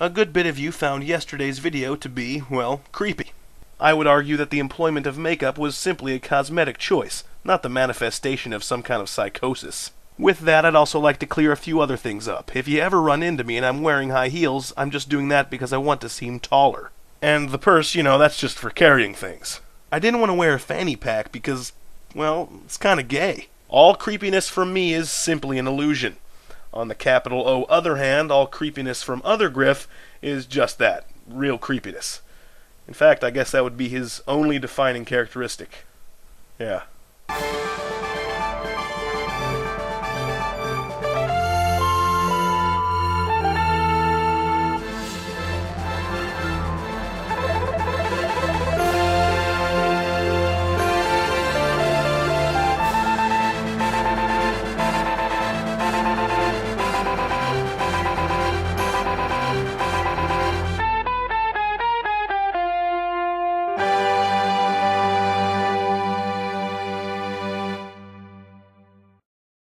A good bit of you found yesterday's video to be, well, creepy. I would argue that the employment of makeup was simply a cosmetic choice, not the manifestation of some kind of psychosis. With that, I'd also like to clear a few other things up. If you ever run into me and I'm wearing high heels, I'm just doing that because I want to seem taller. And the purse, that's just for carrying things. I didn't want to wear a fanny pack because, well, it's kind of gay. All creepiness from me is simply an illusion. On the capital O other hand, all creepiness from other Griff is just that, real creepiness. In fact, I guess that would be his only defining characteristic. Yeah.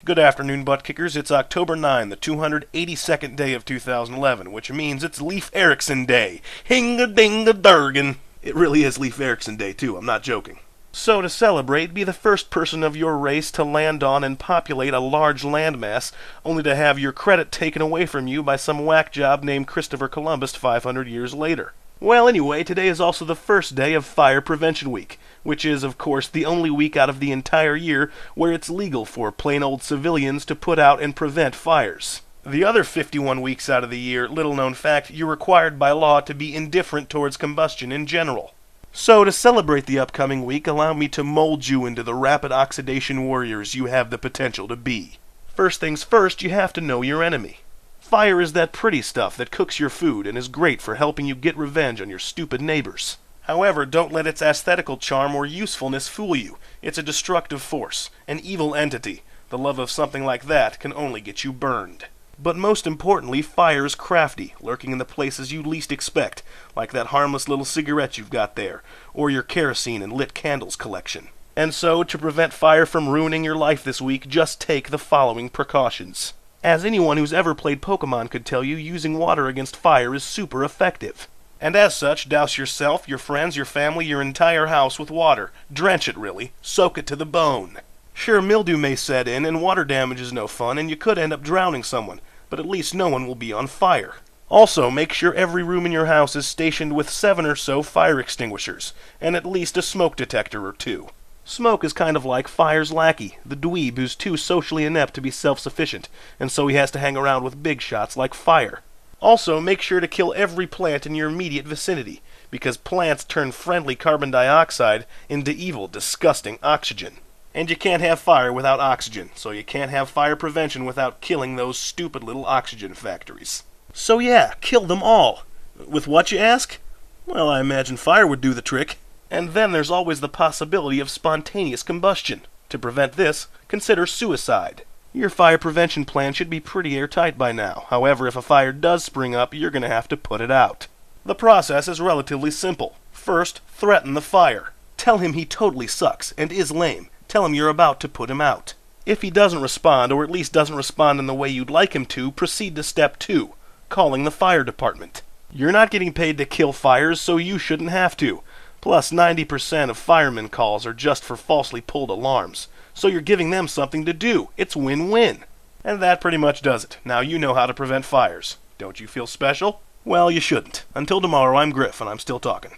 Good afternoon, butt kickers. It's October 9, the 282nd day of 2011, which means it's Leif Erikson Day. Hinga-dinga-durgan. It really is Leif Erikson Day, too. I'm not joking. So, to celebrate, be the first person of your race to land on and populate a large landmass, only to have your credit taken away from you by some whack job named Christopher Columbus 500 years later. Well, anyway, today is also the first day of Fire Prevention Week, which is, of course, the only week out of the entire year where it's legal for plain old civilians to put out and prevent fires. The other 51 weeks out of the year, little known fact, you're required by law to be indifferent towards combustion in general. So, to celebrate the upcoming week, allow me to mold you into the rapid oxidation warriors you have the potential to be. First things first, you have to know your enemy. Fire is that pretty stuff that cooks your food and is great for helping you get revenge on your stupid neighbors. However, don't let its aesthetical charm or usefulness fool you. It's a destructive force, an evil entity. The love of something like that can only get you burned. But most importantly, fire is crafty, lurking in the places you least expect, like that harmless little cigarette you've got there, or your kerosene and lit candles collection. And so, to prevent fire from ruining your life this week, just take the following precautions. As anyone who's ever played Pokemon could tell you, using water against fire is super effective. And as such, douse yourself, your friends, your family, your entire house with water. Drench it, really. Soak it to the bone. Sure, mildew may set in, and water damage is no fun, and you could end up drowning someone, but at least no one will be on fire. Also, make sure every room in your house is stationed with 7 or so fire extinguishers, and at least a smoke detector or 2. Smoke is kind of like fire's lackey, the dweeb who's too socially inept to be self-sufficient, and so he has to hang around with big shots like fire. Also, make sure to kill every plant in your immediate vicinity, because plants turn friendly carbon dioxide into evil, disgusting oxygen. And you can't have fire without oxygen, so you can't have fire prevention without killing those stupid little oxygen factories. So yeah, kill them all. With what, you ask? Well, I imagine fire would do the trick. And then there's always the possibility of spontaneous combustion. To prevent this, consider suicide. Your fire prevention plan should be pretty airtight by now. However, if a fire does spring up, you're going to have to put it out. The process is relatively simple. First, threaten the fire. Tell him he totally sucks and is lame. Tell him you're about to put him out. If he doesn't respond, or at least doesn't respond in the way you'd like him to, proceed to step 2, calling the fire department. You're not getting paid to kill fires, so you shouldn't have to. Plus, 90% of firemen calls are just for falsely pulled alarms. So you're giving them something to do. It's win-win. And that pretty much does it. Now you know how to prevent fires. Don't you feel special? Well, you shouldn't. Until tomorrow, I'm Griff, and I'm still talking.